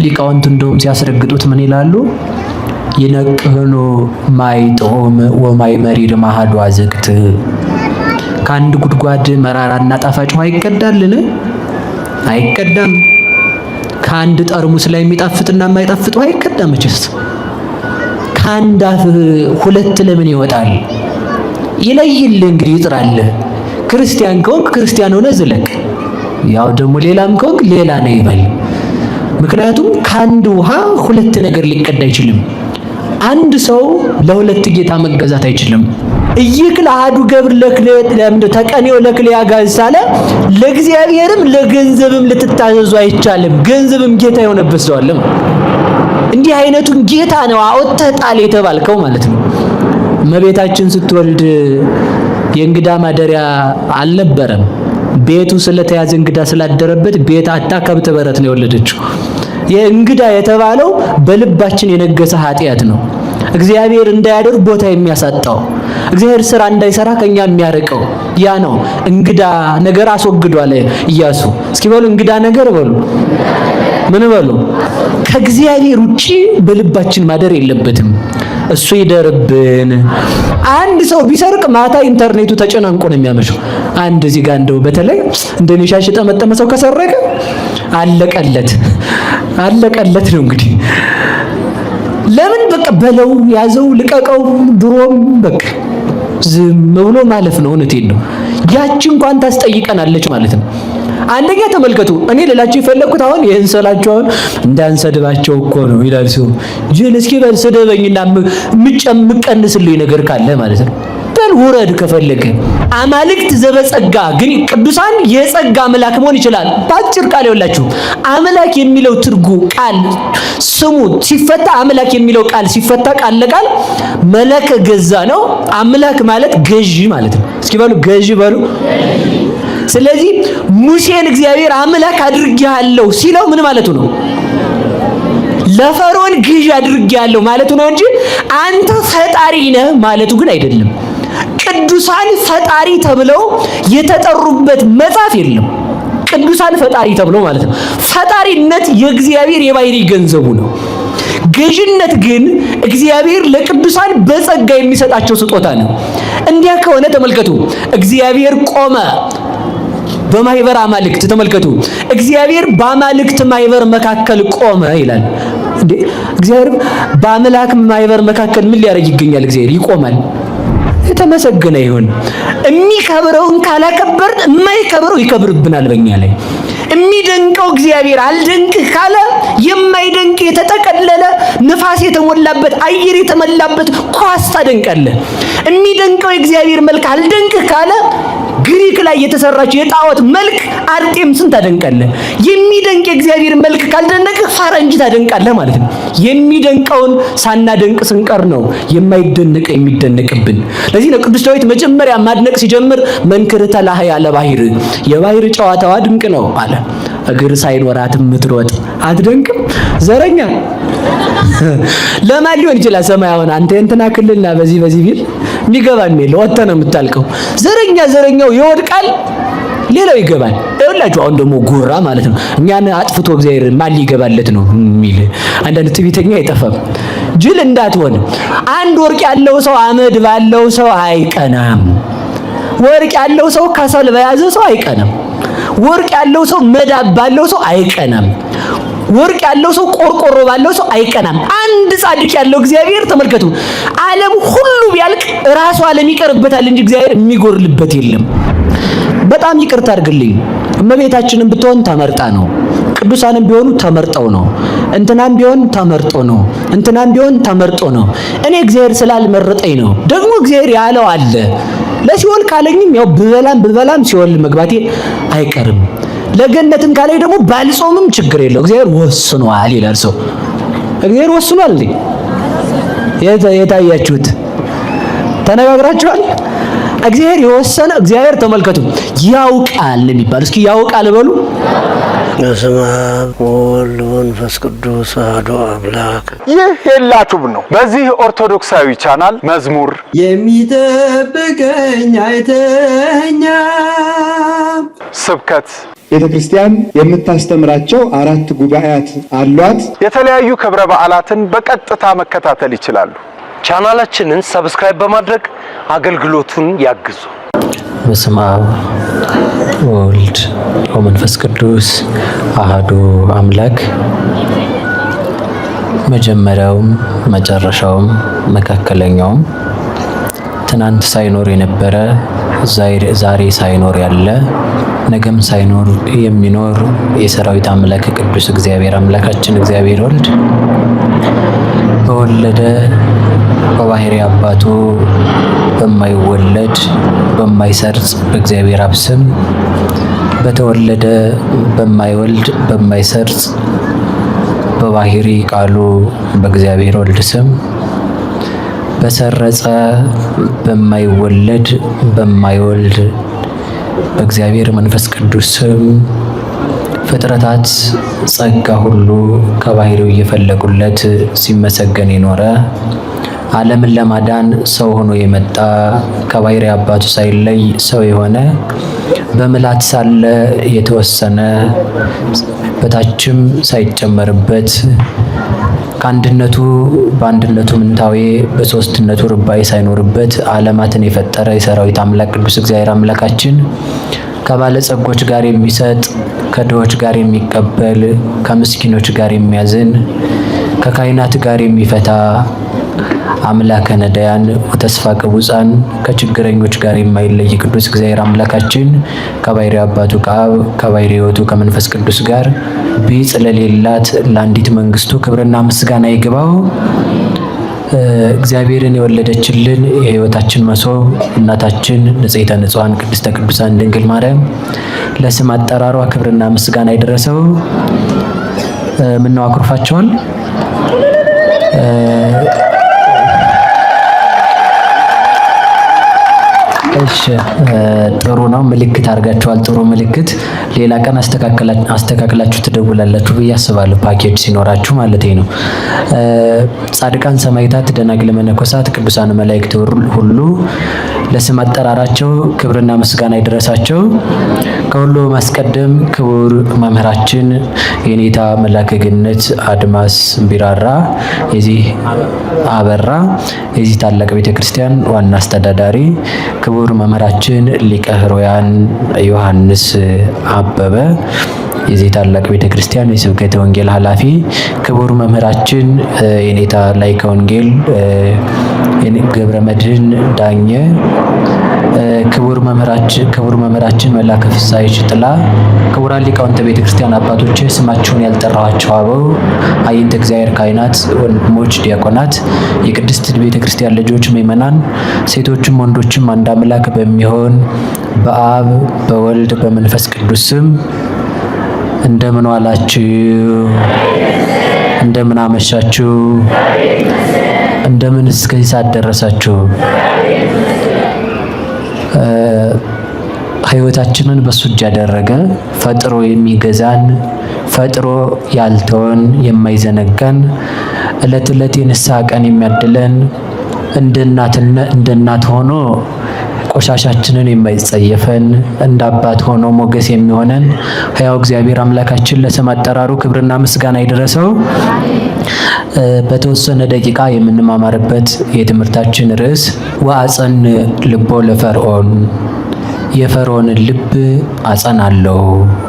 ሊቃውንት እንደውም ሲያስረግጡት ምን ይላሉ? ይነቅህኑ ማይ ጦም ወማይ መሪር ማሃዱ አዘቅት። ከአንድ ጉድጓድ መራራና ጣፋጭ ውሃ ይቀዳልን? አይቀዳም። ከአንድ ጠርሙስ ላይ የሚጣፍጥና የማይጣፍጥ ውሃ ይቀዳም? መቼስ ከአንድ አፍ ሁለት ለምን ይወጣል? ይለይልህ እንግዲህ ይጥራልህ። ክርስቲያን ከሆንክ ክርስቲያን ሆነ ዝለቅ፣ ያው ደግሞ ሌላም ከሆንክ ሌላ ነው ይበል። ምክንያቱም ከአንድ ውሃ ሁለት ነገር ሊቀዳ አይችልም። አንድ ሰው ለሁለት ጌታ መገዛት አይችልም። እይክል አሐዱ ገብር ለክለ ተቀኔው ለክለ ያጋዛለ ለእግዚአብሔርም ለገንዘብም ልትታዘዙ አይቻልም። ገንዘብም ጌታ የሆነበት ሰው አለ። እንዲህ አይነቱን ጌታ ነው አወጥተህ ጣል የተባልከው ማለት ነው። እመቤታችን ስትወልድ የእንግዳ ማደሪያ አልነበረም። ቤቱ ስለተያዘ እንግዳ ስላደረበት ቤት አጣ ከብት በረት ነው የወለደችው። የእንግዳ የተባለው በልባችን የነገሰ ኃጢአት ነው። እግዚአብሔር እንዳያደርግ ቦታ የሚያሳጣው፣ እግዚአብሔር ስራ እንዳይሰራ ከኛ የሚያርቀው ያ ነው። እንግዳ ነገር አስወግዷል ኢያሱ። እስኪ በሉ እንግዳ ነገር በሉ። ምን በሉ? ከእግዚአብሔር ውጪ በልባችን ማደር የለበትም። እሱ ይደርብን። አንድ ሰው ቢሰርቅ ማታ ኢንተርኔቱ ተጨናንቆ ነው የሚያመሸው። አንድ እዚህ ጋር እንደው በተለይ እንደኔ ሻሽ ጠመጠመ ሰው ከሰረቀ አለቀለት ነው እንግዲህ። ለምን በቃ በለው ያዘው ልቀቀው፣ ድሮም በቃ ዝም ብሎ ማለፍ ነው። እውነቴን ነው። ያቺ እንኳን ታስጠይቀናለች ማለት ነው። አንደኛ ተመልከቱ፣ እኔ ልላችሁ የፈለኩት አሁን ይሄን ሰላችሁን እንዳንሰድባቸው እኮ ነው ይላል ሰው። ጅል እስኪ በል ስደበኝና ምቀንስልኝ ነገር ካለ ማለት ነው። በል ውረድ ከፈለገ። አማልክት ዘበጸጋ ግን ቅዱሳን የጸጋ አምላክ መሆን ይችላል። ባጭር ቃል ይወላችሁ አምላክ የሚለው ትርጉ ቃል ስሙ ሲፈታ አምላክ የሚለው ቃል ሲፈታ ቃል ለቃል መለከ ገዛ ነው። አምላክ ማለት ገዢ ማለት ነው። እስኪ በሉ ገዢ በሉ። ስለዚህ ሙሴን እግዚአብሔር አምላክ አድርጌሃለሁ ሲለው ምን ማለቱ ነው? ለፈርዖን ግዥ አድርጌሃለሁ ማለቱ ነው እንጂ አንተ ፈጣሪ ነህ ማለቱ ግን አይደለም። ቅዱሳን ፈጣሪ ተብለው የተጠሩበት መጽሐፍ የለም። ቅዱሳን ፈጣሪ ተብለው ማለት ነው። ፈጣሪነት የእግዚአብሔር የባህሪ ገንዘቡ ነው። ገዥነት ግን እግዚአብሔር ለቅዱሳን በጸጋ የሚሰጣቸው ስጦታ ነው። እንዲያ ከሆነ ተመልከቱ፣ እግዚአብሔር ቆመ በማይበር አማልክት። ተመልከቱ፣ እግዚአብሔር በአማልክት ማይበር መካከል ቆመ ይላል። እንዴ እግዚአብሔር በአምላክ ማይበር መካከል ምን ሊያደርግ ይገኛል? እግዚአብሔር ይቆማል። የተመሰገነ ይሁን። የሚከብረውን ካላከበርን የማይከብረው ይከብርብናል በእኛ ላይ። የሚደንቀው እግዚአብሔር አልደንቅህ ካለ የማይደንቅ የተጠቀለለ ንፋስ የተሞላበት አየር የተሞላበት ኳስ ታደንቃለህ። የሚደንቀው የእግዚአብሔር መልክ አልደንቅህ ካለ ግሪክ ላይ የተሰራች የጣዖት መልክ አርጤምስን ታደንቃለህ። የሚደንቅ የእግዚአብሔር መልክ ካልደነቅህ ፈረንጅ ታደንቃለህ ማለት ነው። የሚደንቀውን ሳናደንቅ ስንቀር ነው የማይደነቅ የሚደነቅብን። ለዚህ ነው ቅዱስ ዳዊት መጀመሪያ ማድነቅ ሲጀምር መንክርተ ላህያ ለባህር፣ የባህር ጨዋታዋ ድንቅ ነው አለ። እግር ሳይኖራት የምትሮጥ አትደንቅም? ዘረኛ ለማን ሊሆን ይችላል? ሰማያውን አንተ እንትና ክልልና በዚህ ቢል የሚገባን የለ ወጥተ ነው የምታልቀው። ዘረኛው ይወድቃል፣ ሌላው ይገባል። ይኸውላችሁ አሁን ደግሞ ጉራ ማለት ነው። እኛን አጥፍቶ እግዚአብሔር ማን ሊገባለት ነው የሚል አንዳንድ ትዕቢተኛ አይጠፋም። ጅል እንዳትሆን። አንድ ወርቅ ያለው ሰው አመድ ባለው ሰው አይቀናም። ወርቅ ያለው ሰው ከሰል በያዘ ሰው አይቀናም። ወርቅ ያለው ሰው መዳብ ባለው ሰው አይቀናም። ወርቅ ያለው ሰው ቆርቆሮ ባለው ሰው አይቀናም። አንድ ጻድቅ ያለው እግዚአብሔር ተመልከቱ፣ ዓለም ሁሉ ቢያልቅ ራሱ ዓለም ይቀርበታል እንጂ እግዚአብሔር የሚጎርልበት የለም። በጣም ይቅርታ አድርግልኝ። እመቤታችንን ብትሆን ተመርጣ ነው። ቅዱሳንም ቢሆኑ ተመርጠው ነው። እንትናም ቢሆን ተመርጦ ነው። እንትናም ቢሆን ተመርጦ ነው። እኔ እግዚአብሔር ስላልመረጠኝ ነው። ደግሞ እግዚአብሔር ያለው አለ። ለሲኦል ካለኝም ያው ብበላም ሲኦል መግባቴ አይቀርም። ለገነትም ካለኝ ደግሞ ባልጾምም ችግር የለው። እግዚአብሔር ወስኗል ይላል ሰው። እግዚአብሔር ወስኗል እንዴ? የታያችሁት ተነጋግራችኋል? እግዚአብሔር የወሰነ እግዚአብሔር ተመልከቱ ያውቃል የሚባል እስኪ ያውቃል በሉ። በስመ አብ ወወልድ ወመንፈስ ቅዱስ አሐዱ አምላክ። ይህ የላችሁም ነው። በዚህ ኦርቶዶክሳዊ ቻናል መዝሙር የሚጠብቀኝ አይተኛ፣ ስብከት፣ ቤተክርስቲያን የምታስተምራቸው 4 ጉባኤያት አሏት። የተለያዩ ክብረ በዓላትን በቀጥታ መከታተል ይችላሉ። ቻናላችንን ሰብስክራይብ በማድረግ አገልግሎቱን ያግዙ። በስመ አብ ወወልድ ወመንፈስ ቅዱስ አሐዱ አምላክ። መጀመሪያውም መጨረሻውም መካከለኛውም ትናንት ሳይኖር የነበረ ዛሬ ሳይኖር ያለ ነገም ሳይኖር የሚኖር የሰራዊት አምላክ ቅዱስ እግዚአብሔር አምላካችን እግዚአብሔር ወልድ በወለደ በባህሪ አባቱ በማይወለድ በማይሰርጽ በእግዚአብሔር አብ ስም በተወለደ በማይወልድ በማይሰርጽ በባህሪ ቃሉ በእግዚአብሔር ወልድ ስም በሰረጸ በማይወለድ በማይወልድ በእግዚአብሔር መንፈስ ቅዱስ ስም ፍጥረታት ጸጋ ሁሉ ከባህሪው እየፈለጉለት ሲመሰገን የኖረ ዓለምን ለማዳን ሰው ሆኖ የመጣ ከባህሪ አባቱ ሳይለይ ሰው የሆነ በምላት ሳለ የተወሰነ በታችም ሳይጨመርበት ከአንድነቱ በአንድነቱ ምንታዌ በሶስትነቱ ርባይ ሳይኖርበት ዓለማትን የፈጠረ የሰራዊት አምላክ ቅዱስ እግዚአብሔር አምላካችን ከባለጸጎች ጋር የሚሰጥ ከድሆች ጋር የሚቀበል ከምስኪኖች ጋር የሚያዝን ከካህናት ጋር የሚፈታ አምላከ ነዳያን ወተስፋ ቅቡፃን ከችግረኞች ጋር የማይለይ ቅዱስ እግዚአብሔር አምላካችን ከባህሪ አባቱ ከአብ ከባህሪ ሕይወቱ ከመንፈስ ቅዱስ ጋር ቢጽ ለሌላት ለአንዲት መንግስቱ ክብርና ምስጋና ይግባው። እግዚአብሔርን የወለደችልን የሕይወታችን መሶብ እናታችን ንጽሕተ ንጹሐን ቅድስተ ቅዱሳን ድንግል ማርያም ለስም አጠራሯ ክብርና ምስጋና ይድረሰው። ምነው አኩርፋቸዋል? እሺ ጥሩ ነው። ምልክት አድርጋችኋል። ጥሩ ምልክት። ሌላ ቀን አስተካክላችሁ ትደውላላችሁ ብዬ አስባለሁ። ፓኬጅ ሲኖራችሁ ማለት ነው። ጻድቃን ሰማዕታት፣ ደናግል፣ መነኮሳት፣ ቅዱሳን መላእክት ሁሉ ለስም አጠራራቸው ክብርና ምስጋና ይድረሳቸው። ከሁሉ በማስቀደም ክቡር መምህራችን የኔታ መላከ ገነት አድማስ ቢራራ የዚህ ታላቅ ቤተክርስቲያን ዋና አስተዳዳሪ፣ ክቡር መምህራችን ሊቀ ሕሩያን ዮሐንስ አበበ የዚህ ታላቅ ቤተክርስቲያን የስብከተ ወንጌል ኃላፊ፣ ክቡር መምህራችን የኔታ ላይከ ወንጌል ገብረ መድህን ዳኘ፣ ክቡር መምህራችን መላከ ፍሳይ ሽጥላ፣ ክቡራን ሊቃውንተ ቤተክርስቲያን አባቶች፣ ስማቸውን ያልጠራኋቸው አበው፣ አይንተ እግዚአብሔር ካህናት፣ ወንድሞች ዲያቆናት፣ የቅድስት ቤተክርስቲያን ልጆች ምእመናን፣ ሴቶችም ወንዶችም አንድ አምላክ በሚሆን በአብ በወልድ በመንፈስ ቅዱስ ስም እንደምን ዋላችሁ? እንደምን አመሻችሁ? እንደምን እስከዚህ ሰዓት ደረሳችሁ? ሕይወታችንን በሱ እጅ ያደረገ ፈጥሮ የሚገዛን ፈጥሮ ያልተወን የማይዘነጋን ዕለት ዕለት የንስሐ ቀን የሚያድለን እንደ እናት ሆኖ ቆሻሻችንን የማይጸየፈን እንደ አባት ሆኖ ሞገስ የሚሆነን ሕያው እግዚአብሔር አምላካችን ለስም አጠራሩ ክብርና ምስጋና ይድረሰው። በተወሰነ ደቂቃ የምንማማርበት የትምህርታችን ርዕስ ወአጸን ልቦ ለፈርዖን የፈርዖንን ልብ አጸናለሁ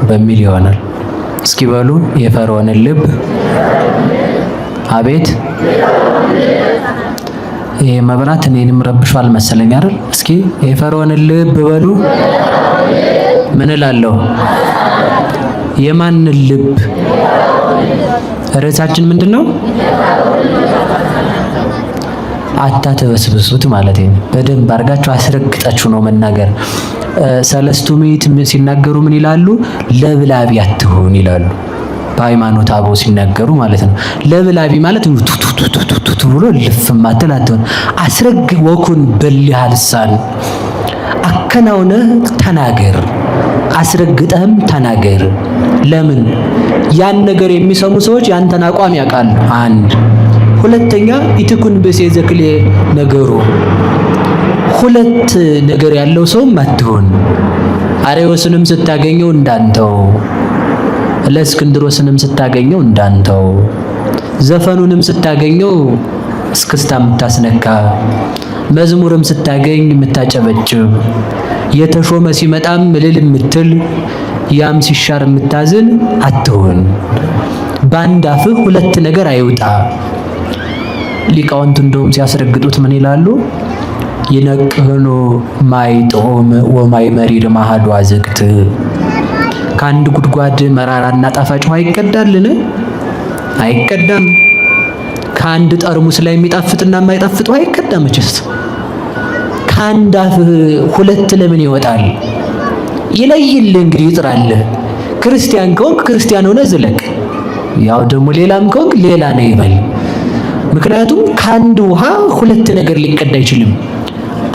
በሚል ይሆናል። እስኪ በሉ የፈርዖንን ልብ አቤት። ይሄ መብራት እኔንም ረብሿል መሰለኝ አይደል? እስኪ የፈርዖንን ልብ በሉ። ምን እላለሁ? የማንን ልብ? ርዕሳችን ምንድነው? አታተበስብሱት ማለት ነው። በደንብ አድርጋችሁ አስረግጣችሁ ነው መናገር። ሰለስቱ ምዕት ሲናገሩ ምን ይላሉ? ለብላቢ አትሁን ይላሉ። በሃይማኖት አበው ሲናገሩ ማለት ነው። ለብላቢ ማለት ቱቱቱቱቱ ብሎ ልፍ ማተል አትሁን። አስረግ ወኩን በሊሃ ልሳን አከናውነህ ተናገር፣ አስረግጠህም ተናገር። ለምን? ያን ነገር የሚሰሙ ሰዎች ያንተን አቋም ያውቃሉ። አንድ ሁለተኛ ኢትኩን በሴ ዘክሌ ነገሩ ሁለት ነገር ያለው ሰው አትሁን። አሬዎስንም ስታገኘው እንዳንተው፣ ለእስክንድሮስንም ስታገኘው እንዳንተው፣ ዘፈኑንም ስታገኘው እስክስታ የምታስነካ፣ መዝሙርም ስታገኝ የምታጨበጭብ፣ የተሾመ ሲመጣም እልል የምትል፣ ያም ሲሻር የምታዝን አትሁን። በአንድ አፍህ ሁለት ነገር አይውጣ። ሊቃውንቱ እንደውም ሲያስረግጡት ምን ይላሉ? ይነቅህኑ ማይ ጦም ወማይ መሪር ማሃዱ አዘቅት። ከአንድ ጉድጓድ መራራና ጣፋጭ ውሃ ይቀዳልን? አይቀዳም። ከአንድ ጠርሙስ ላይ የሚጣፍጥና የማይጣፍጥ ውሃ ይቀዳም? መቼስ ከአንድ አፍህ ሁለት ለምን ይወጣል? ይለይልህ እንግዲህ ይጥራልህ። ክርስቲያን ከሆንክ ክርስቲያን ሆነ ዝለቅ። ያው ደግሞ ሌላም ከሆንክ ሌላ ነው ይበል። ምክንያቱም ከአንድ ውሃ ሁለት ነገር ሊቀዳ አይችልም።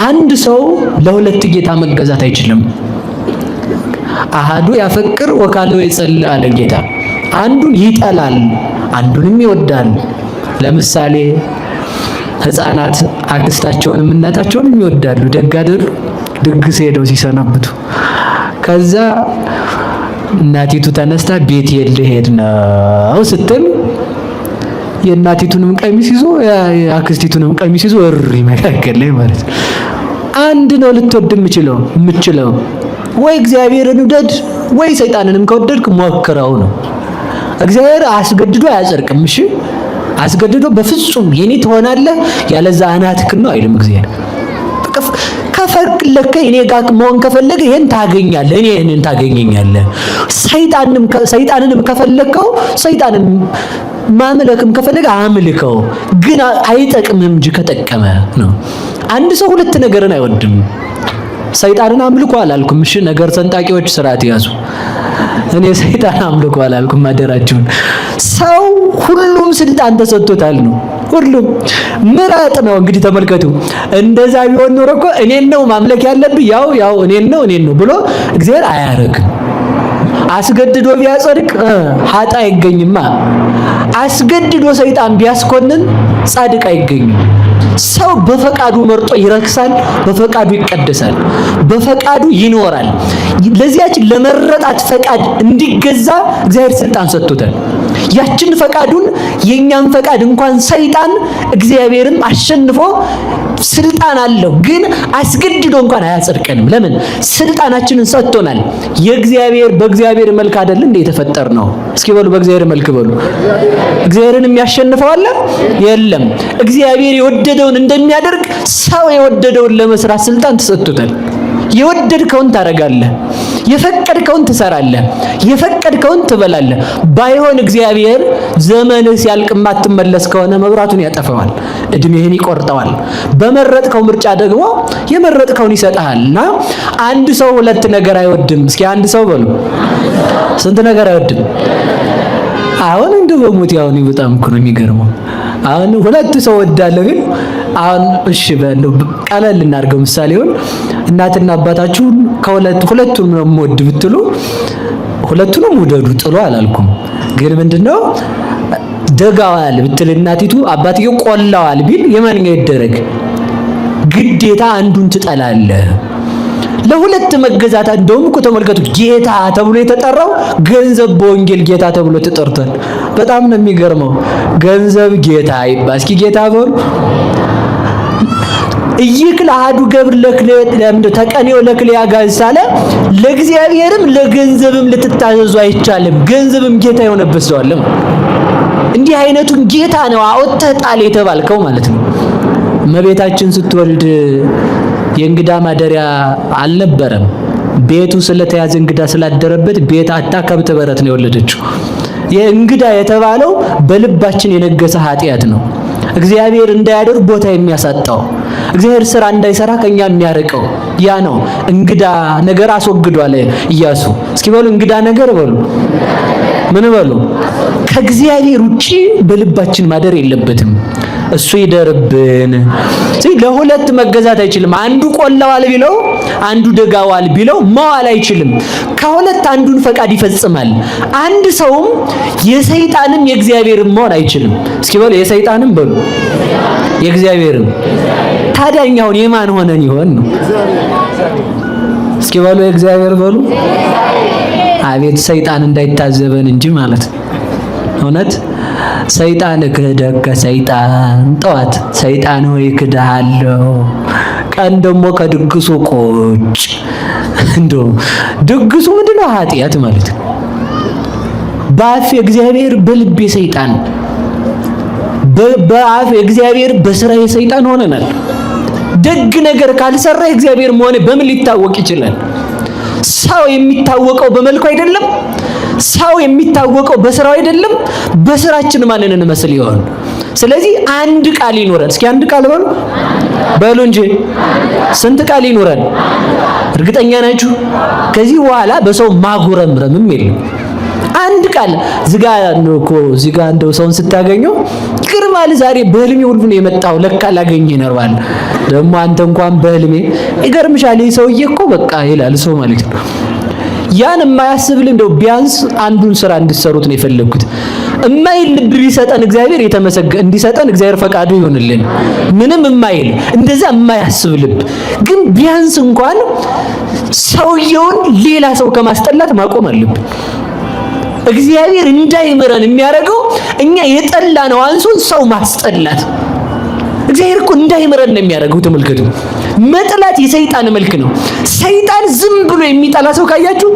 አንድ ሰው ለሁለት ጌታ መገዛት አይችልም። አሃዱ ያፈቅር ወካልኦ ይጸልእ አለ ጌታ። አንዱን ይጠላል፣ አንዱንም ይወዳል። ለምሳሌ ሕፃናት አክስታቸውንም እናታቸውንም ይወዳሉ። ደግ አይደሉ? ድግስ ሄደው ሲሰናብቱ ከዛ እናቲቱ ተነስታ ቤት ልሄድ ነው ስትል የእናቲቱንም ቀሚስ ይዞ የአክስቲቱንም ቀሚስ ይዞ እሪ መካከል ላይ ማለት ነው። አንድ ነው ልትወድ የምችለው ወይ እግዚአብሔርን ውደድ ወይ ሰይጣንንም ከወደድክ ሞክረው ነው። እግዚአብሔር አስገድዶ አያጸድቅም። እሺ አስገድዶ በፍጹም የኔ ትሆናለህ ያለዛ አናትክ ነው አይልም እግዚአብሔር። ከፈለከ እኔ ጋር መሆን ከፈለገ ይሄን ታገኛለህ፣ እኔ ይሄንን ታገኘኛለህ። ሰይጣንንም ከፈለከው ሰይጣንን ማምለክም ከፈለገ አምልከው፣ ግን አይጠቅምም እንጂ ከጠቀመ ነው። አንድ ሰው ሁለት ነገርን አይወድም። ሰይጣንን አምልኮ አላልኩም። እሺ ነገር ሰንጣቂዎች ስርዓት ያዙ። እኔ ሰይጣን አምልኮ አላልኩም። አደራችሁን። ሰው ሁሉም ስልጣን ተሰጥቶታል ነው። ሁሉም ምራጥ ነው። እንግዲህ ተመልከቱ። እንደዛ ቢሆን ኖሮ እኮ እኔን ነው ማምለክ ያለብኝ ያው እኔን ነው ብሎ እግዚአብሔር አያረግም። አስገድዶ ቢያጸድቅ ኃጥእ አይገኝማ። አስገድዶ ሰይጣን ቢያስኮንን ጻድቅ አይገኝም። ሰው በፈቃዱ መርጦ ይረክሳል፣ በፈቃዱ ይቀደሳል፣ በፈቃዱ ይኖራል። ለዚያች ለመረጣት ፈቃድ እንዲገዛ እግዚአብሔር ስልጣን ሰጥቶታል። ያችን ፈቃዱን የኛን ፈቃድ እንኳን ሰይጣን እግዚአብሔርን አሸንፎ ስልጣን አለው፣ ግን አስገድዶ እንኳን አያጸድቀንም። ለምን? ስልጣናችንን ሰጥቶናል። በእግዚአብሔር መልክ አይደል እንዴ የተፈጠርነው? እስኪ በሉ በእግዚአብሔር መልክ በሉ። እግዚአብሔርን የሚያሸንፈው አለ? የለም። እግዚአብሔር የወደደውን እንደሚያደርግ ሰው የወደደውን ለመስራት ስልጣን ተሰጥቶታል። የወደድከውን ታረጋለህ፣ የፈቀድከውን ትሰራለህ፣ የፈቀድከውን ትበላለህ። ባይሆን እግዚአብሔር ዘመንህ ሲያልቅ የማትመለስ ከሆነ መብራቱን ያጠፋዋል፣ እድሜህን ይቆርጠዋል። በመረጥከው ምርጫ ደግሞ የመረጥከውን ይሰጥሃልና አንድ ሰው ሁለት ነገር አይወድም። እስኪ አንድ ሰው በሉ። ስንት ነገር አይወድም? አሁን እንደው በሞት ያው ነው። በጣም እኮ ነው የሚገርመው። አሁን ሁለት ሰው ወዳለሁ ግን አሁን እሺ በለው ቀለል እናድርገው። ምሳሌውን እናትና አባታችሁ ሁለቱን ነው የምወድ ብትሉ ሁለቱንም ውደዱ ጥሉ አላልኩም። ግን ምንድነው ደጋዋል ብትል እናቲቱ አባትየው ቆላዋል ቢል የማንኛው ይደረግ? ግዴታ አንዱን ትጠላለህ። ለሁለት መገዛት እንደውም እኮ ተመልከቱ፣ ጌታ ተብሎ የተጠራው ገንዘብ በወንጌል ጌታ ተብሎ ተጠርቷል። በጣም ነው የሚገርመው። ገንዘብ ጌታ ይባል። እስኪ ጌታ በሉ። እይክል አሐዱ ገብር ተቀኔው ለክል ያጋዛለ ለእግዚአብሔርም ለገንዘብም ልትታዘዙ አይቻልም። ገንዘብም ጌታ የሆነበት ሰው አለ። እንዲህ አይነቱን ጌታ ነው አወጥተህ ጣል የተባልከው ማለት ነው። እመቤታችን ስትወልድ የእንግዳ ማደሪያ አልነበረም። ቤቱ ስለተያዘ እንግዳ ስላደረበት ቤት አጣ ከብት በረት ነው የወለደችው። የእንግዳ የተባለው በልባችን የነገሰ ኃጢአት ነው። እግዚአብሔር እንዳያደርግ ቦታ የሚያሳጣው፣ እግዚአብሔር ስራ እንዳይሰራ ከኛ የሚያርቀው ያ ነው። እንግዳ ነገር አስወግዷል ኢያሱ። እስኪ በሉ እንግዳ ነገር በሉ። ምን በሉ? ከእግዚአብሔር ውጪ በልባችን ማደር የለበትም። እሱ ይደርብን። ለሁለት መገዛት አይችልም። አንዱ ቆላዋል ቢለው አንዱ ደጋዋል ቢለው መዋል አይችልም። ከሁለት አንዱን ፈቃድ ይፈጽማል። አንድ ሰውም የሰይጣንም የእግዚአብሔርም መሆን አይችልም። እስኪ በሉ የሰይጣንም በሉ የእግዚአብሔርም። ታዲያ እኛውን የማን ሆነን ይሆን ነው? እስኪ በሉ እግዚአብሔር በሉ። አቤት ሰይጣን እንዳይታዘበን እንጂ ማለት ነው። እውነት ሰይጣን ክህደከ ሰይጣን፣ ጠዋት ሰይጣን ሆይ ክድሃለሁ፣ ቀን ደግሞ ከድግሱ ቁጭ። እንደው ድግሱ ምንድነው? ኃጢአት ማለት ነው። በአፍ እግዚአብሔር በልቤ ሰይጣን፣ በአፍ እግዚአብሔር በስራዬ ሰይጣን ሆነናል። ደግ ነገር ካልሰራ እግዚአብሔር መሆን በምን ሊታወቅ ይችላል? ሰው የሚታወቀው በመልኩ አይደለም? ሰው የሚታወቀው በስራው አይደለም? በስራችን ማንን እንመስል ይሆን? ስለዚህ አንድ ቃል ይኖረን። እስኪ አንድ ቃል በሉ በሉ እንጂ ስንት ቃል ይኖረን? እርግጠኛ ናችሁ? ከዚህ በኋላ በሰው ማጉረምረምም የለም። አንድ ቃል ዝጋ ነው እኮ ዝጋ። እንደው ሰውን ስታገኘው ይገርማል። ዛሬ በህልሜ ሁሉ ነው የመጣው፣ ለካ ላገኘ ይኖርባል። ደግሞ አንተ እንኳን በህልሜ ይገርምሻል፣ ይሄ ሰውዬ እኮ በቃ ይላል ሰው ማለት ነው። ያን የማያስብል እንደው ቢያንስ አንዱን ስራ እንድትሰሩት ነው የፈለኩት። እማይል ልብ ቢሰጠን እግዚአብሔር እንዲሰጠን እግዚአብሔር ፈቃዱ ይሆንልን። ምንም እማይል እንደዛ የማያስብ ልብ ግን ቢያንስ እንኳን ሰውየውን ሌላ ሰው ከማስጠላት ማቆም አለብን። እግዚአብሔር እንዳይምረን የሚያደርገው እኛ የጠላነው አንሶን ሰው ማስጠላት። እግዚአብሔር እኮ እንዳይምረን ነው የሚያደርገው። ተመልከቱ፣ መጥላት የሰይጣን መልክ ነው። ሰይጣን ዝም ብሎ የሚጠላ ሰው ካያችሁ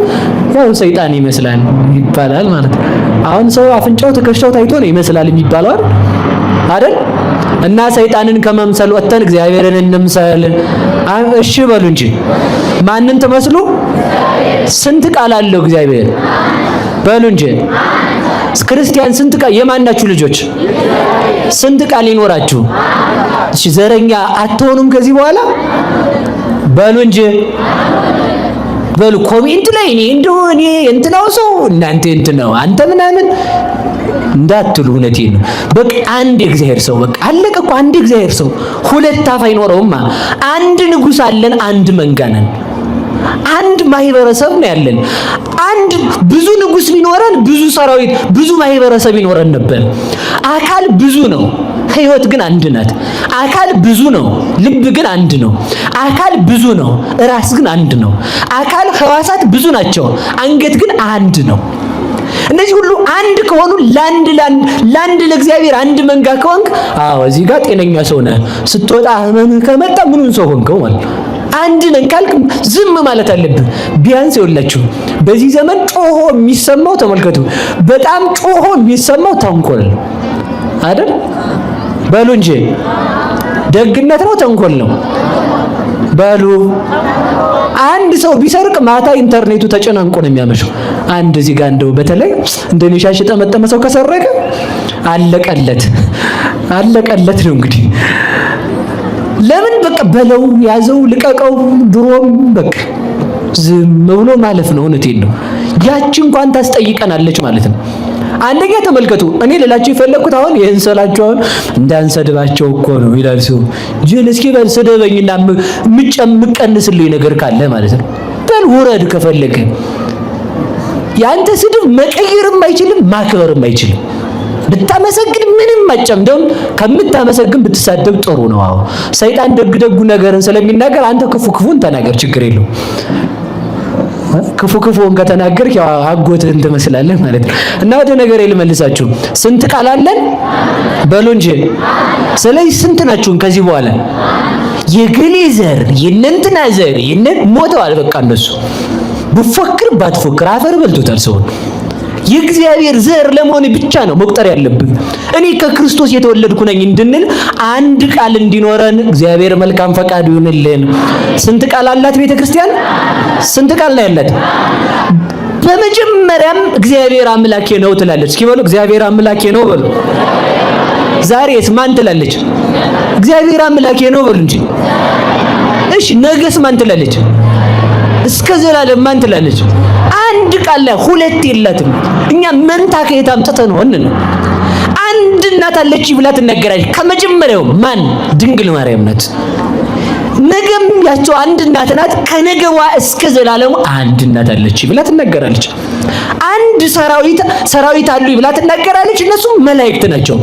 ያው ሰይጣን ይመስላል ይባላል ማለት ነው። አሁን ሰው አፍንጫው ትከሻው ታይቶ ነው ይመስላል የሚባለው አይደል? እና ሰይጣንን ከመምሰል ወጥተን እግዚአብሔርን እንምሰል። እሺ በሉ እንጂ ማንን ትመስሉ? ስንት ቃል አለው እግዚአብሔር በሉ እንጂ። ክርስቲያን ስንት ቃል የማናችሁ ልጆች ስንት ቃል ይኖራችሁ? እሺ ዘረኛ አትሆኑም ከዚህ በኋላ በሉ እንጂ። በሉ ኮሜንት ላይ እኔ እንትናው ሰው እናንተ እንትናው አንተ ምናምን እንዳትሉ፣ እውነቴን ነው። በቃ አንድ እግዚአብሔር ሰው በቃ አለቀ እኮ። አንድ እግዚአብሔር ሰው ሁለት አፍ አይኖረውማ። አንድ ንጉሥ አለን፣ አንድ መንጋ ነን። አንድ ማህበረሰብ ነው ያለን። አንድ ብዙ ንጉሥ ቢኖረን ብዙ ሰራዊት ብዙ ማህበረሰብ ይኖረን ነበር። አካል ብዙ ነው፣ ህይወት ግን አንድ ናት። አካል ብዙ ነው፣ ልብ ግን አንድ ነው። አካል ብዙ ነው፣ ራስ ግን አንድ ነው። አካል ህዋሳት ብዙ ናቸው፣ አንገት ግን አንድ ነው። እነዚህ ሁሉ አንድ ከሆኑ ለአንድ ለእግዚአብሔር አንድ መንጋ ከሆንክ አዎ እዚህ ጋር ጤነኛ ሰው ነህ። ስትወጣ ህመምህ ከመጣ ምኑን ሰው ሆንከው ማለት አንድ ነን ካልክ ዝም ማለት አለብህ። ቢያንስ ይኸውላችሁ በዚህ ዘመን ጮሆ የሚሰማው ተመልከቱ፣ በጣም ጮሆ የሚሰማው ተንኮል ነው አይደል? በሉ እንጂ ደግነት ነው ተንኮል ነው በሉ። አንድ ሰው ቢሰርቅ ማታ ኢንተርኔቱ ተጨናንቆ ነው የሚያመሸው። አንድ እዚህ ጋር እንደው በተለይ እንደኔ ሻሽ ጠመጠመ ሰው ከሰረቀ አለቀለት ነው እንግዲህ። ለምን በቃ በለው ያዘው ልቀቀው። ድሮም በቃ ዝም ብሎ ማለፍ ነው። እውነቴን ነው። ያቺ እንኳን ታስጠይቀናለች ማለት ነው። አንደኛ ተመልከቱ፣ እኔ ልላችሁ የፈለኩት አሁን ይሄን ስላችሁ አሁን እንዳንሰድባቸው እኮ ነው ይላል ሰው። ጅል እስኪ በል ስደበኝና ምቀንስልኝ ነገር ካለ ማለት ነው። በል ውረድ ከፈለገ። ያንተ ስድብ መቀየርም አይችልም ማክበርም አይችልም። ብታመሰግን ምንም ማጨም እንደውም ከምታመሰግን ብትሳደብ ጥሩ ነው። አዎ ሰይጣን ደግ ነገርን ስለሚናገር አንተ ክፉን ተናገር፣ ችግር የለውም። ክፉን ከተናገርክ ያው አጎትህን ትመስላለህ ማለት ነው። እና ወደ ነገር ልመልሳችሁ። ስንት ቃል አለን በሉ እንጂ። ስለዚህ ስንት ናችሁን? ከዚህ በኋላ የገሌ ዘር የእነንትና ዘር ሞተዋል። በቃ እነሱ ብፎክር ባትፎክር አፈር በልቶታል ሰውን። የእግዚአብሔር ዘር ለመሆን ብቻ ነው መቁጠር ያለብን። እኔ ከክርስቶስ የተወለድኩ ነኝ እንድንል አንድ ቃል እንዲኖረን እግዚአብሔር መልካም ፈቃዱ ይሁንልን። ስንት ቃል አላት ቤተ ክርስቲያን? ስንት ቃል ነው ያላት? በመጀመሪያም እግዚአብሔር አምላኬ ነው ትላለች። እስኪ በሉ እግዚአብሔር አምላኬ ነው በሉ። ዛሬስ ማን ትላለች? እግዚአብሔር አምላኬ ነው በሉ እንጂ። እሺ ነገስ ማን ትላለች? እስከ ዘላለም ማን ትላለች? አንድ ቃል ላይ ሁለት የላትም። እኛ መንታ ከየት አምጥተን ሆንን ነው? አንድ እናት አለች ብላ ትናገራለች። ከመጀመሪያው ማን? ድንግል ማርያም ናት። ነገም ያቸው አንድ እናት ናት። ከነገዋ እስከ ዘላለሙ አንድ እናት አለች ብላ ትናገራለች። አንድ ሰራዊት አሉ ብላ ትናገራለች። እነሱ መላእክት ናቸው።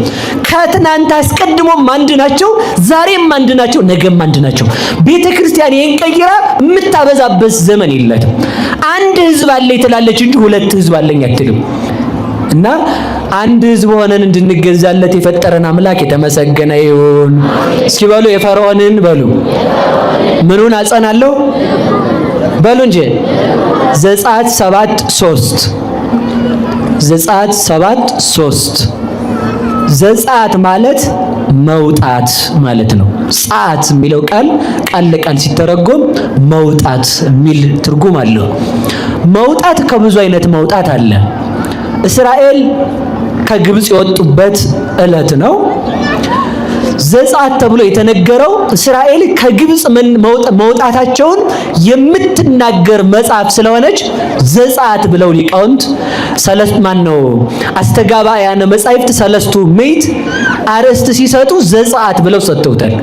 ከትናንት አስቀድሞም አንድ ናቸው፣ ዛሬም አንድ ናቸው፣ ነገም አንድ ናቸው። ቤተክርስቲያን ይሄን ቀይራ የምታበዛበት ዘመን የላትም። አንድ ህዝብ አለኝ ትላለች እንጂ ሁለት ህዝብ አለኝ አትልም። እና አንድ ህዝብ ሆነን እንድንገዛለት የፈጠረን አምላክ የተመሰገነ ይሁን። እስኪ በሉ የፈርዖንን በሉ ምኑን አጸናለሁ በሉ እንጂ ዘጸአት 7:3 ዘጸአት 7:3 ዘጸአት ማለት መውጣት ማለት ነው። ጸአት የሚለው ቃል ለቃል ሲተረጎም መውጣት የሚል ትርጉም አለው። መውጣት ከብዙ አይነት መውጣት አለ። እስራኤል ከግብጽ የወጡበት ዕለት ነው ዘጸአት ተብሎ የተነገረው። እስራኤል ከግብጽ መውጣታቸውን የምትናገር መጽሐፍ ስለሆነች ዘጸአት ብለው ሊቃውንት አስተጋባያነ መጻሕፍት ሰለስቱ ምዕት አርዕስት ሲሰጡ ዘጸአት ብለው ሰጥተውታል።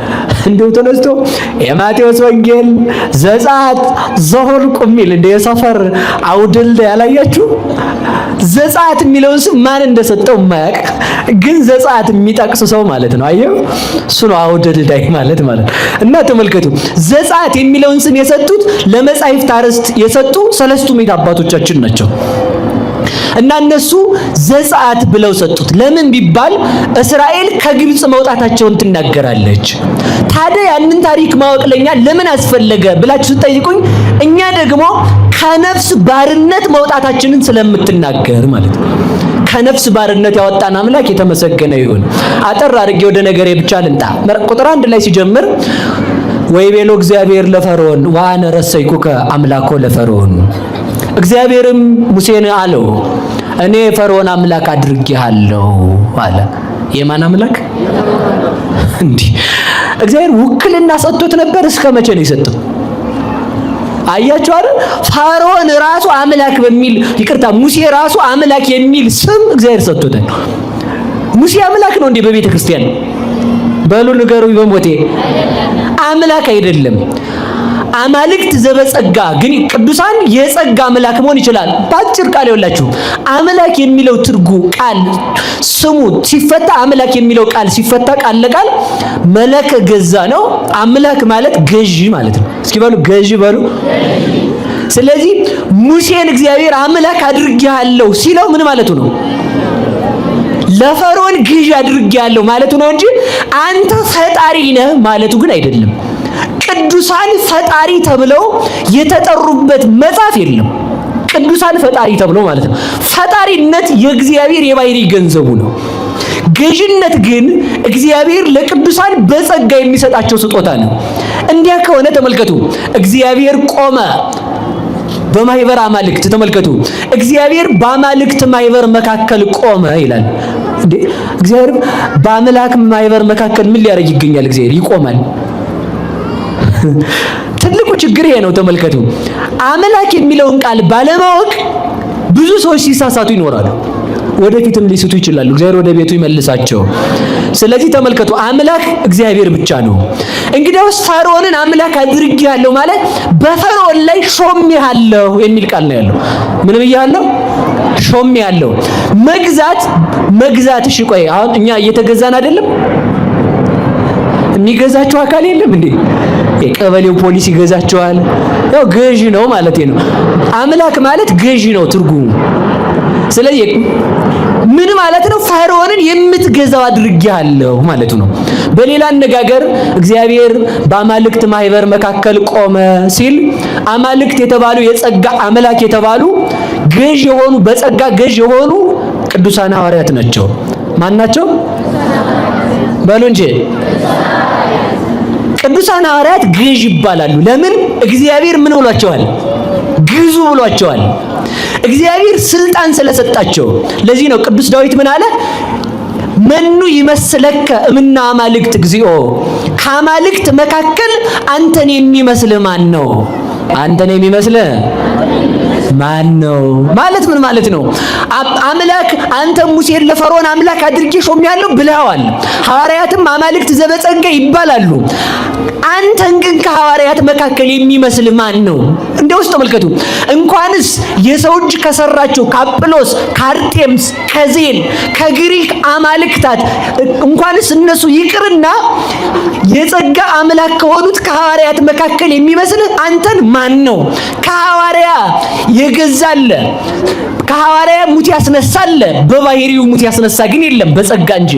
እንዲሁ ተነስቶ የማቴዎስ ወንጌል ዘጸአት ዘኍልቍ የሚል እንደ የሰፈር አውድል ያላያችሁ ዘጸአት የሚለውን ስም ማን እንደሰጠው የማያውቅ ግን ዘጸአት የሚጠቅስ ሰው ማለት ነው። አየው እሱ ነው አውደልዳይ ማለት እና ተመልከቱ፣ ዘጸአት የሚለውን ስም የሰጡት ለመጻሕፍት አርዕስት የሰጡ ሰለስቱ ምዕት አባቶቻችን ናቸው። እና እነሱ ዘጸአት ብለው ሰጡት። ለምን ቢባል እስራኤል ከግብጽ መውጣታቸውን ትናገራለች። ታዲያ ያንን ታሪክ ማወቅ ለኛ ለምን አስፈለገ ብላችሁ ስትጠይቁኝ እኛ ደግሞ ከነፍስ ባርነት መውጣታችንን ስለምትናገር ማለት ነው። ከነፍስ ባርነት ያወጣን አምላክ የተመሰገነ ይሁን። አጠር አድርጌ ወደ ነገሬ ብቻ ልምጣ። ቁጥር 1 ላይ ሲጀምር ወይቤሎ እግዚአብሔር ለፈርዖን ወአነ ረሰይኩከ አምላኮ ለፈርዖን፣ እግዚአብሔርም ሙሴን አለው እኔ ፈርዖን አምላክ አድርጌሃለሁ አለ። የማን አምላክ? እንዲህ እግዚአብሔር ውክልና ሰጥቶት ነበር። እስከ መቼ ነው የሰጠው? አያችሁ አይደል? ፈርዖን ራሱ አምላክ በሚል ሙሴ ራሱ አምላክ የሚል ስም እግዚአብሔር ሰጥቶታል። ሙሴ አምላክ ነው እንዴ በቤተ ክርስቲያን? በሉ ንገሩኝ በሞቴ አምላክ አይደለም። አማልክት ዘበጸጋ ግን ቅዱሳን የጸጋ አምላክ መሆን ይችላል። ባጭር ቃል ይወላችሁ አምላክ የሚለው ትርጉ ቃል ስሙ ሲፈታ አምላክ የሚለው ቃል ሲፈታ ቃል ለቃል መለከ ገዛ ነው። አምላክ ማለት ገዢ ማለት ነው። እስኪ በሉ ገዢ በሉ። ስለዚህ ሙሴን እግዚአብሔር አምላክ አድርጌሃለሁ ሲለው ምን ማለቱ ነው? ለፈርዖን ገዢ አድርጌሃለሁ ማለቱ ነው እንጂ አንተ ፈጣሪ ነህ ማለቱ ግን አይደለም። ቅዱሳን ፈጣሪ ተብለው የተጠሩበት መጽሐፍ የለም። ቅዱሳን ፈጣሪ ተብለው ማለት ነው። ፈጣሪነት የእግዚአብሔር የባህሪ ገንዘቡ ነው። ገዥነት ግን እግዚአብሔር ለቅዱሳን በጸጋ የሚሰጣቸው ስጦታ ነው። እንዲያ ከሆነ ተመልከቱ፣ እግዚአብሔር ቆመ በማህበር አማልክት። ተመልከቱ፣ እግዚአብሔር በአማልክት ማህበር መካከል ቆመ ይላል። እንዴ እግዚአብሔር በአምላክ ማህበር መካከል ምን ሊያደርግ ይገኛል? እግዚአብሔር ይቆማል። ትልቁ ችግር ይሄ ነው። ተመልከቱ፣ አምላክ የሚለውን ቃል ባለማወቅ ብዙ ሰዎች ሲሳሳቱ ይኖራሉ። ወደፊትም ሊስቱ ይችላሉ። እግዚአብሔር ወደ ቤቱ ይመልሳቸው። ስለዚህ ተመልከቱ፣ አምላክ እግዚአብሔር ብቻ ነው። እንግዲያውስ ፈርዖንን አምላክ አድርጌሃለሁ ማለት በፈርዖን ላይ ሾሜሃለሁ የሚል ቃል ነው ያለው። ምን ብያለሁ? ሾሜሃለሁ። መግዛት። እሺ ቆይ አሁን እኛ እየተገዛን አይደለም? የሚገዛቸው አካል የለም እንዴ? የቀበሌው ፖሊስ ይገዛቸዋል። ያው ገዢ ነው ማለት ነው። አምላክ ማለት ገዢ ነው ትርጉሙ። ስለዚህ ምን ማለት ነው? ፈርዖንን የምትገዛው አድርጌሃለሁ ማለቱ ነው። በሌላ አነጋገር እግዚአብሔር በአማልክት ማህበር መካከል ቆመ ሲል አማልክት የተባሉ የጸጋ አምላክ የተባሉ ገዢ የሆኑ በጸጋ ገዢ የሆኑ ቅዱሳን ሐዋርያት ናቸው። ማን ናቸው? በሉ እንጂ ቅዱሳን ሐዋርያት ገዥ ይባላሉ። ለምን? እግዚአብሔር ምን ብሏቸዋል? ግዙ ብሏቸዋል። እግዚአብሔር ስልጣን ስለሰጣቸው። ለዚህ ነው ቅዱስ ዳዊት ምን አለ? መኑ ይመስለከ እምነ አማልክት እግዚኦ፣ ከአማልክት መካከል አንተን የሚመስል ማን ነው? አንተን የሚመስል ማን ነው ማለት ምን ማለት ነው? አምላክ አንተ ሙሴን ለፈርዖን አምላክ አድርጌ ሾሜያለሁ ብለዋል። ሐዋርያትም አማልክት ዘበጸጋ ይባላሉ። አንተን ግን ከሐዋርያት መካከል የሚመስል ማን ነው? እንደውስ ተመልከቱ። እንኳንስ የሰው እጅ ከሰራቸው ከአጵሎስ፣ ከአርጤምስ፣ ከዜን፣ ከግሪክ አማልክታት እንኳንስ እነሱ ይቅርና የጸጋ አምላክ ከሆኑት ከሐዋርያት መካከል የሚመስል አንተን ማን ነው? ከሐዋርያ የገዛለ ከሐዋርያ ሙት ያስነሳለ በባህሪው ሙት ያስነሳ ግን የለም በጸጋ እንጂ።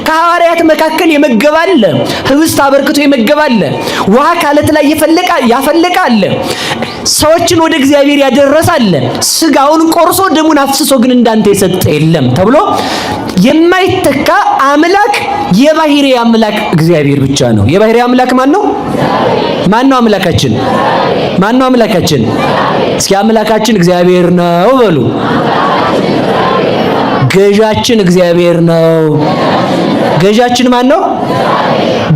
ከሐዋርያት መካከል የመገባለ ህብስት አበርክቶ የመገባለ ውሃ ካለት ላይ ያፈለቃለ ሰዎችን ወደ እግዚአብሔር ያደረሳለ ስጋውን ቆርሶ ደሙን አፍስሶ ግን እንዳንተ የሰጠ የለም ተብሎ የማይተካ አምላክ የባህሪ አምላክ እግዚአብሔር ብቻ ነው። የባህሪ አምላክ ማን ነው? ማን ነው አምላካችን? ማን ነው አምላካችን? እስኪ አምላካችን እግዚአብሔር ነው በሉ። ገዣችን እግዚአብሔር ነው። ገዣችን ማን ነው?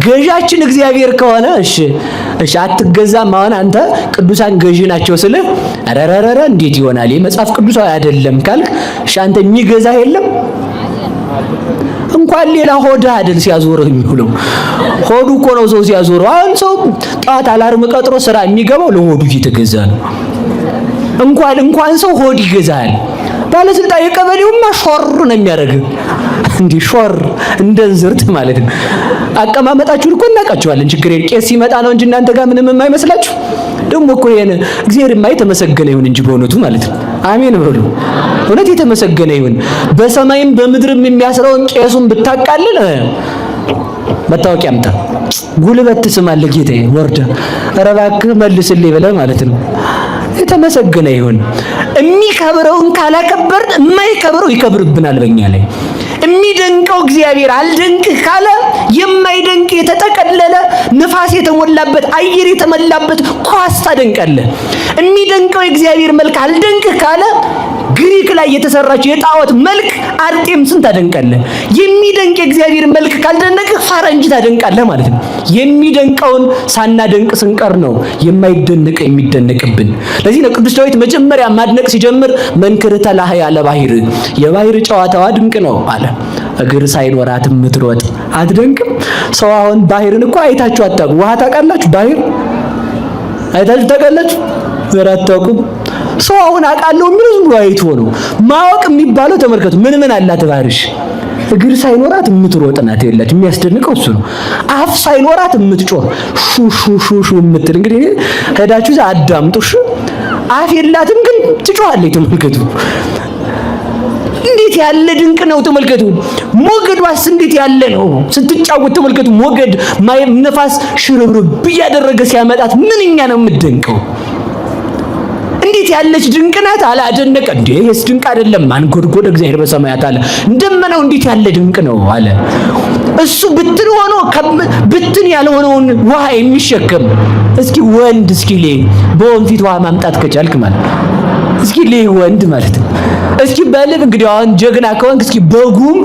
ገዣችን እግዚአብሔር ከሆነ እሺ አትገዛም። አሁን አንተ ቅዱሳን ገዢ ናቸው ስልህ አረረረ እንዴት ይሆናል? የመጽሐፍ ቅዱሳዊ አይደለም ካልክ እሺ አንተ የሚገዛ የለም? እንኳን ሌላ ሆድ አይደል ሲያዞረው የሚውለው ሆዱ እኮ ነው ሰው ሲያዞረው። አሁን ሰው ጧት አላርም ቀጥሮ ስራ የሚገባው ለሆዱ እየተገዛ ነው። እንኳን ሰው ሆድ ይገዛል። ባለስልጣን የቀበሌውማ ሾር ነው የሚያደርግ እንዲህ ሾር እንደ እንዝርት ማለት ነው። አቀማመጣችሁን እኮ እናውቃችኋለን። ችግር የለም። ቄስ ሲመጣ ነው እንጂ እናንተ ጋር ምንም የማይመስላችሁ። ደግሞ እኮ ይሄን እግዚአብሔር የተመሰገነ ይሁን እንጂ በእውነቱ ማለት ነው። አሜን በሉ። እውነት የተመሰገነ ይሁን። በሰማይም በምድርም የሚያስረውን ቄሱን ብታቃልል መታወቂያ አምጣ ጉልበት ትስማለህ ጌታዬ ወርደ ኧረ እባክህ መልስልኝ ብለህ ማለት ነው። የተመሰገነ ይሁን። የሚከብረውን ካላከበር የማይከብረው ይከብርብናል በእኛ ላይ። የሚደንቀው እግዚአብሔር አልደንቅህ ካለ የማይደንቅ የተጠቀለለ ንፋስ የተሞላበት አየር የተሞላበት ኳስ ታደንቃለህ። የሚደንቀው የእግዚአብሔር መልክ አልደንቅህ ካለ ግሪክ ላይ የተሰራች የጣዖት መልክ አርጤምስን ታደንቃለህ። የሚደንቅ የእግዚአብሔር መልክ ካልደነቅህ ፈረንጅ ታደንቃለህ ማለት ነው። የሚደንቀውን ሳናደንቅ ስንቀር ነው የማይደነቅ የሚደነቅብን። ለዚህ ነው ቅዱስ ዳዊት መጀመሪያ ማድነቅ ሲጀምር መንክርተ ላህያ ለባህር የባህር ጨዋታዋ ድንቅ ነው አለ። እግር ሳይኖራት የምትሮጥ አትደንቅም? ሰው አሁን ባህርን እኮ አይታችሁ አታውቁም። ውሃ ታውቃላችሁ? ባህር አይታችሁ ታውቃላችሁ? ዘራታውቁም። ሰው አሁን አውቃለሁ የሚለው ዝም ብሎ አይቶ ነው። ማወቅ የሚባለው ተመልከቱ። ምን አላት ባህርሽ? እግር ሳይኖራት የምትሮጥ ናት። የላችሁ የሚያስደንቀው እሱ ነው። አፍ ሳይኖራት የምትጮህ ሹ ሹ ሹ ሹ የምትል እንግዲህ ሄዳችሁ አዳምጡሽ። አፍ የላትም ግን ትጮሃለች። ተመልከቱ እንዴት ያለ ድንቅ ነው! ተመልከቱ ሞገዷስ እንዴት ያለ ነው! ስትጫወት ተመልከቱ። ሞገድ ነፋስ ሽርብርብ እያደረገ ሲያመጣት ምንኛ ነው የምትደንቀው! እንዴት ያለች ድንቅ ናት! አለ አደነቀ። እንዴ ይሄስ ድንቅ አይደለም? ማን ጎድጎድ እግዚአብሔር በሰማያት አለ። እንደመነው እንዴት ያለ ድንቅ ነው አለ። እሱ ብትን ሆኖ ብትን ያልሆነውን ውሃ የሚሸከም እስኪ ወንድ እስኪ በወንፊት ውሃ ማምጣት ከቻልክ ማለት እስኪ ወንድ ማለት ነው። እስኪ በልብ እንግዲህ አሁን ጀግና ከሆንክ እስኪ በጉም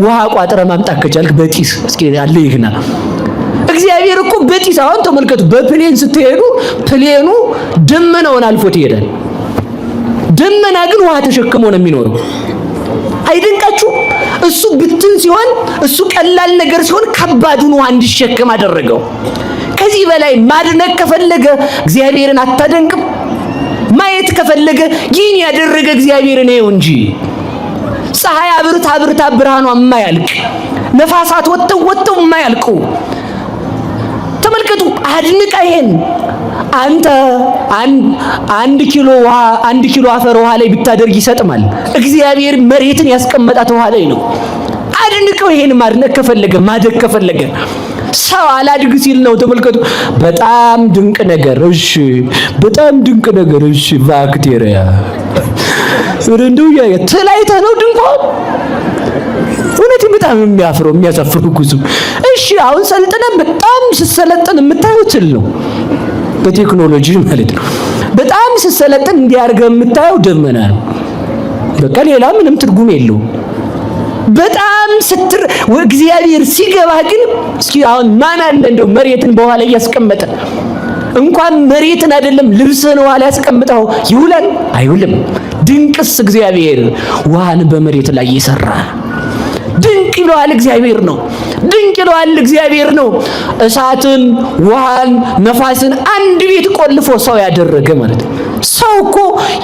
ውሃ ቋጥረ ማምጣት ከቻልክ በጢስ እስኪ ያለ ይህና እግዚአብሔር እኮ በጢስ አሁን ተመልከቱ። በፕሌን ስትሄዱ ፕሌኑ ደመናውን አልፎት ይሄዳል። ደመና ግን ውሃ ተሸክሞ ነው የሚኖረው። አይደንቃችሁ? እሱ ብትን ሲሆን እሱ ቀላል ነገር ሲሆን ከባዱን ውሃ እንዲሸከም አደረገው። ከዚህ በላይ ማድነቅ ከፈለገ እግዚአብሔርን አታደንቅም? ማየት ከፈለገ ይህን ያደረገ እግዚአብሔርን ነው እንጂ ፀሐይ አብርታ ብርሃኗ የማያልቅ ነፋሳት ወጥተው የማያልቁ ተመልከቱ። አድንቃ ይሄን አንተ አንድ ኪሎ አፈር ውሃ ላይ ብታደርግ ይሰጥማል። እግዚአብሔር መሬትን ያስቀመጣት ውሃ ላይ ነው። አድንቀው ይሄን ማድነቅ ከፈለገ ማደግ ከፈለገ ሰው አላድግ ሲል ነው። ተመልከቱ በጣም ድንቅ ነገር እሺ፣ በጣም ድንቅ ነገር እሺ። ባክቴሪያ ወረንዱ ተላይተ ነው ድንቆ እውነት በጣም የሚያፍረው የሚያሳፍሩ ጉዙ። እሺ አሁን ሰልጥነ በጣም ሲሰለጥን የምታዩት ትል ነው በቴክኖሎጂ ማለት ነው። በጣም ሲሰለጥን እንዲያርገ የምታየው ደመና ነው። በቃ ሌላ ምንም ትርጉም የለውም። በጣም ስትር እግዚአብሔር ሲገባ ግን እስኪ አሁን ማን አለ እንደው መሬትን በኋላ ያስቀመጠ እንኳን መሬትን አይደለም ልብስህን ውሃ ላይ ያስቀምጠው ይውላል አይውልም። ድንቅስ እግዚአብሔር ውሃን በመሬት ላይ ይሰራ። ድንቅ ይለዋል እግዚአብሔር ነው። ድንቅ ይለዋል እግዚአብሔር ነው። እሳትን፣ ውሃን፣ ነፋስን አንድ ቤት ቆልፎ ሰው ያደረገ ማለት ነው። ሰው እኮ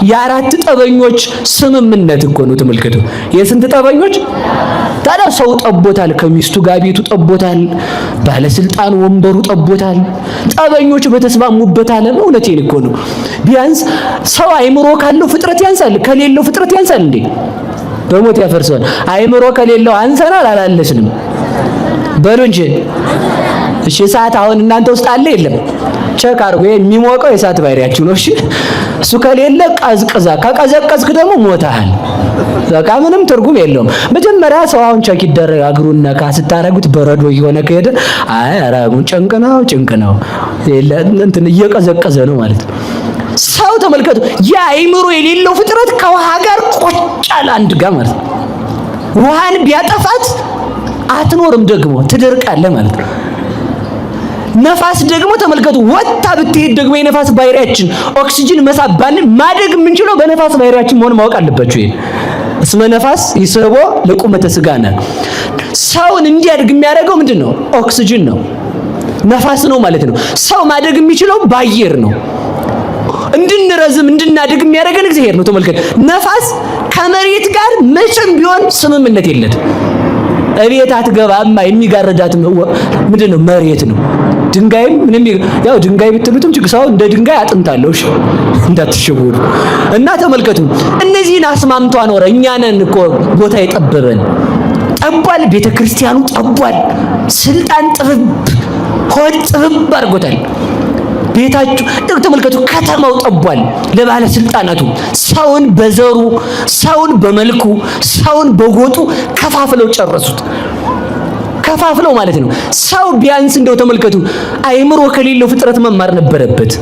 የአራት ጠበኞች ስምምነት እኮ ነው። ተመልከቱ። የስንት ጠበኞች? ታዲያ ሰው ጠቦታል፣ ከሚስቱ ጋር ቤቱ ጠቦታል፣ ባለስልጣን ወንበሩ ጠቦታል። ጠበኞች በተስማሙበት ዓለም እውነቴን እኮ ነው። ቢያንስ ሰው አይምሮ ካለው ፍጥረት ያንሳል፣ ከሌለው ፍጥረት ያንሳል እንዴ? በሞት ያፈርሰዋል። አይምሮ ከሌለው አንሰናል አላለስንም በሉ እንጂ። እሺ እሳት አሁን እናንተ ውስጥ አለ የለም? ቸክ አድርጎ የሚሞቀው የእሳት ባህሪያችሁ ነው። እሺ እሱ ከሌለ ቀዝቅዛ፣ ከቀዘቀዝክ ደግሞ ሞታል። በቃ ምንም ትርጉም የለውም። መጀመሪያ ሰው አሁን ቸክ ይደረግ፣ እግሩን ነካ ስታረጉት በረዶ እየሆነ ከሄደ አይ አራሙ ጭንቅ ነው እንትን እየቀዘቀዘ ነው ማለት ነው። ሰው ተመልከቱ፣ የአይምሮ የሌለው ፍጥረት ከውሃ ጋር ቆጫል አንድ ጋር ማለት ነው። ውሃን ቢያጠፋት አትኖርም፣ ደግሞ ትደርቃለህ ማለት ነው። ነፋስ ደግሞ ተመልከቱ፣ ወጣ ብትሄድ ደግሞ የነፋስ ባህሪያችን ኦክሲጅን መሳባን ማደግ የምንችለው በነፋስ ባህሪያችን መሆን ማወቅ አለባችሁ። ይሄ እስመ ነፋስ ይስቦ ለቁመተ ስጋነ፣ ሰውን እንዲያድግ የሚያደርገው ምንድነው? ኦክሲጅን ነው፣ ነፋስ ነው ማለት ነው። ሰው ማደግ የሚችለው በአየር ነው። እንድንረዝም እንድናድግ የሚያደርገን እግዚአብሔር ነው። ተመልከት፣ ነፋስ ከመሬት ጋር መቼም ቢሆን ስምምነት የለትም። እቤት አትገባም። የሚጋረዳት ምንድነው? መሬት ነው። ድንጋይም ምንም ያው ድንጋይ ብትሉትም ጭቅሳው እንደ ድንጋይ አጥንታለሁ። እሺ እንዳትሸወዱ። እና ተመልከቱ፣ እነዚህን አስማምቷ ኖረ። እኛንን እኮ ቦታ የጠበበን ጠቧል። ቤተክርስቲያኑ ጠቧል። ስልጣን ጥብብ ሆድ ጥብብ አድርጎታል። ቤታችሁ ተመልከቱ፣ ከተማው ጠቧል ለባለ ስልጣናቱ። ሰውን በዘሩ፣ ሰውን በመልኩ፣ ሰውን በጎጡ ከፋፍለው ጨረሱት። ከፋፍለው ማለት ነው። ሰው ቢያንስ እንደው ተመልከቱ፣ አይምሮ ከሌለው ፍጥረት መማር ነበረበት።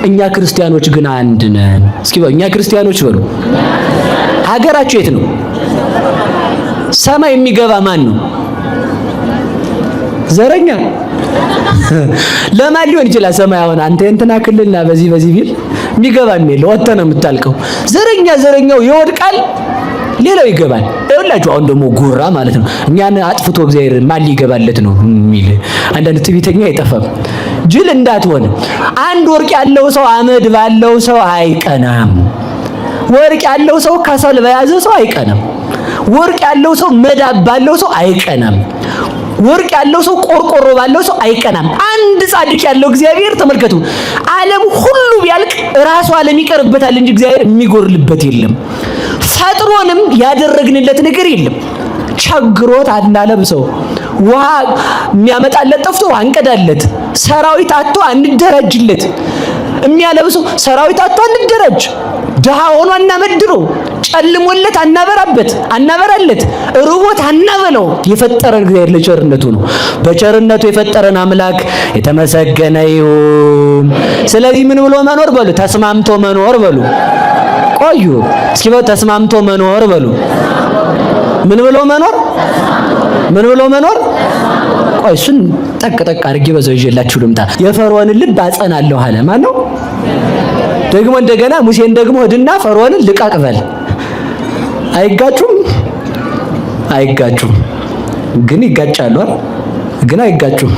እኛ ክርስቲያኖች ግን አንድ ነን። እስኪ በሉ እኛ ክርስቲያኖች በሉ። ሀገራችሁ የት ነው? ሰማይ የሚገባ ማን ነው? ዘረኛ ለማን ሊሆን ይችላል? ሰማይ አሁን አንተ እንትና ክልልና በዚህ ቢል የሚገባም የለው፣ ወጥተህ ነው የምታልቀው። ዘረኛው ይወድቃል፣ ሌላው ይገባል። ይኸውላችሁ አሁን ደግሞ ጎራ ማለት ነው። እኛን አጥፍቶ እግዚአብሔር ማን ሊገባለት ነው የሚል አንዳንድ ትዕቢተኛ አይጠፋም። ጅል እንዳትሆን። አንድ ወርቅ ያለው ሰው አመድ ባለው ሰው አይቀናም። ወርቅ ያለው ሰው ከሰል በያዘ ሰው አይቀናም። ወርቅ ያለው ሰው መዳብ ባለው ሰው አይቀናም። ወርቅ ያለው ሰው ቆርቆሮ ባለው ሰው አይቀናም። አንድ ጻድቅ ያለው እግዚአብሔር ተመልከቱ፣ ዓለም ሁሉ ቢያልቅ ራሱ ዓለም ይቀርበታል እንጂ እግዚአብሔር የሚጎርልበት የለም። ፈጥሮንም ያደረግንለት ነገር የለም። ቸግሮት አናለብሰው፣ ውሃ የሚያመጣለት ጠፍቶ አንቀዳለት፣ ሰራዊት አጥቶ አንደራጅለት። የሚያለብሰው ሰራዊት አጥቶ አንደራጅ፣ ድሃ ሆኖ አናመድረው፣ ጨልሞለት አናበራለት፣ ርቦት አናበለው። የፈጠረን እግዚአብሔር ለቸርነቱ ነው። በቸርነቱ የፈጠረን አምላክ የተመሰገነ ይሁን። ስለዚህ ምን ብሎ መኖር በሉ? ተስማምቶ መኖር በሉ። ቆዩ እስኪ በሉ ተስማምቶ መኖር በሉ። ምን ብሎ መኖር? ምን ብሎ መኖር? ቆይ እሱን ጠቅ አድርጌ በዛው ይዤላችሁ ልምጣ። የፈርዖንን ልብ አጸናለሁ አለ። ማን ነው? ደግሞ እንደገና ሙሴን ደግሞ ሂድና ፈርዖንን ልቀቅ በል። አይጋጩም? ግን ይጋጫሉ አይደል? ግን አይጋጩም።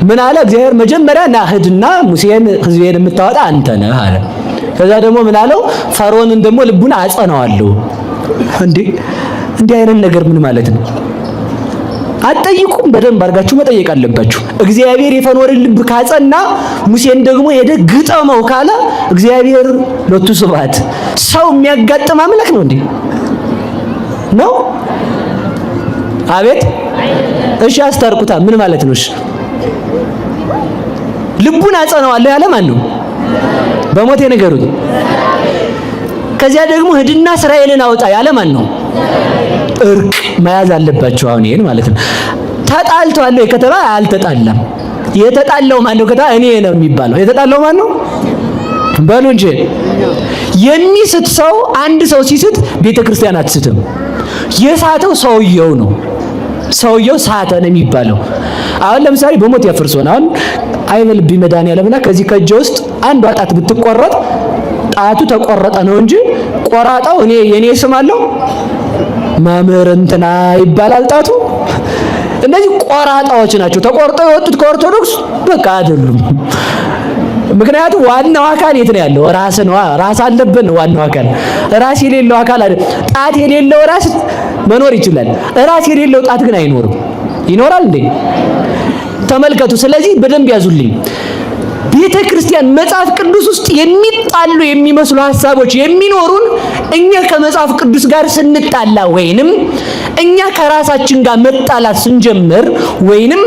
ምን አለ እግዚአብሔር? መጀመሪያ ና ሂድና ሙሴን ሕዝቤን የምታወጣ አንተ ነህ አለ። ከዛ ደግሞ ምን አለው? ፈርዖንን ደግሞ ልቡን አጸናዋለሁ። እንዲህ አይነት ነገር ምን ማለት ነው? አትጠይቁም? በደንብ አድርጋችሁ መጠየቅ አለባችሁ። እግዚአብሔር የፈርዖንን ልብ ካጸና ሙሴን ደግሞ ሄደ ግጠመው ካለ እግዚአብሔር ለቱ ስብሐት። ሰው የሚያጋጥም አምላክ ነው እንዴ? ነው? አቤት። እሺ አስታርቁታ። ምን ማለት ነው? እሺ ልቡን አጸናዋለሁ ያለ ማን ነው? በሞቴ ነገሩኝ። ከዚያ ደግሞ ሂድና እስራኤልን አውጣ ያለ ማን ነው? እርቅ መያዝ አለባቸው። አሁን ይሄን ማለት ነው። ተጣልቷል ከተባ አልተጣላም። የተጣላው ማን ነው ከተባ እኔ ነው የሚባለው። የተጣላው ማን ነው? በሉ እንጂ። የሚስት ሰው አንድ ሰው ሲስት ቤተክርስቲያን አትስትም። የሳተው ሰውየው ነው። ሰውየው ሳተ ነው የሚባለው። አሁን ለምሳሌ በሞት ያፈርሶን አሁን አይበልብኝ መድኃኒዓለምና ከዚህ ከእጄ ውስጥ አንዷ ጣት ብትቆረጥ ጣቱ ተቆረጠ ነው እንጂ ቆራጣው የኔ ስም አለው መምህር እንትና ይባላል ጣቱ። እነዚህ ቆራጣዎች ናቸው ተቆርጠው የወጡት ከኦርቶዶክስ በቃ አይደሉም። ምክንያቱም ዋናው አካል የት ነው ያለው? ራስ ነው። ራስ አለብን። ዋናው አካል ራስ የሌለው አካል አይደል። ጣት የሌለው ራስ መኖር ይችላል። ራስ የሌለው ጣት ግን አይኖርም። ይኖራል እንዴ? ተመልከቱ። ስለዚህ በደንብ ያዙልኝ። ቤተ ክርስቲያን መጽሐፍ ቅዱስ ውስጥ የሚጣሉ የሚመስሉ ሐሳቦች የሚኖሩን እኛ ከመጽሐፍ ቅዱስ ጋር ስንጣላ ወይንም እኛ ከራሳችን ጋር መጣላት ስንጀምር ወይንም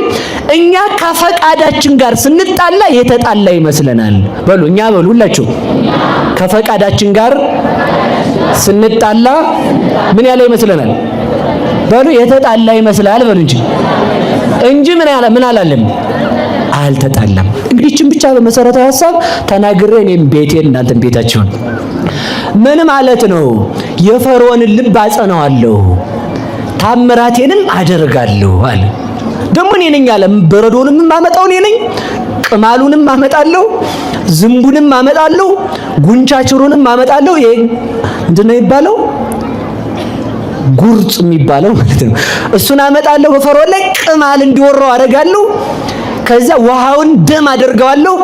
እኛ ከፈቃዳችን ጋር ስንጣላ የተጣላ ይመስለናል። በሉ እኛ በሉ ሁላችሁ ከፈቃዳችን ጋር ስንጣላ ምን ያለ ይመስለናል? በሉ የተጣላ ይመስላል በሉ እንጂ ምን አላለም? አልተጣላም። እንግዲህ እቺን ብቻ በመሰረታዊ ሐሳብ ተናግሬ እኔም ቤቴን እናንተም ቤታችሁን ምን ማለት ነው? የፈርዖንን ልብ አጸናዋለሁ ታምራቴንም አደርጋለሁ አለ። ደግሞ እኔ ነኝ አለ። በረዶንም ማመጣው እኔ ነኝ፣ ቅማሉንም አመጣለሁ፣ ዝንቡንም አመጣለሁ፣ ጉንቻችሩንም አመጣለሁ። ይሄ ምንድነው የሚባለው? ጉርጽ የሚባለው ማለት ነው። እሱን አመጣለሁ፣ በፈርዖን ላይ ቅማል እንዲወራው አደርጋለሁ። ከዛ ውሃውን ደም አደርገዋለሁ፣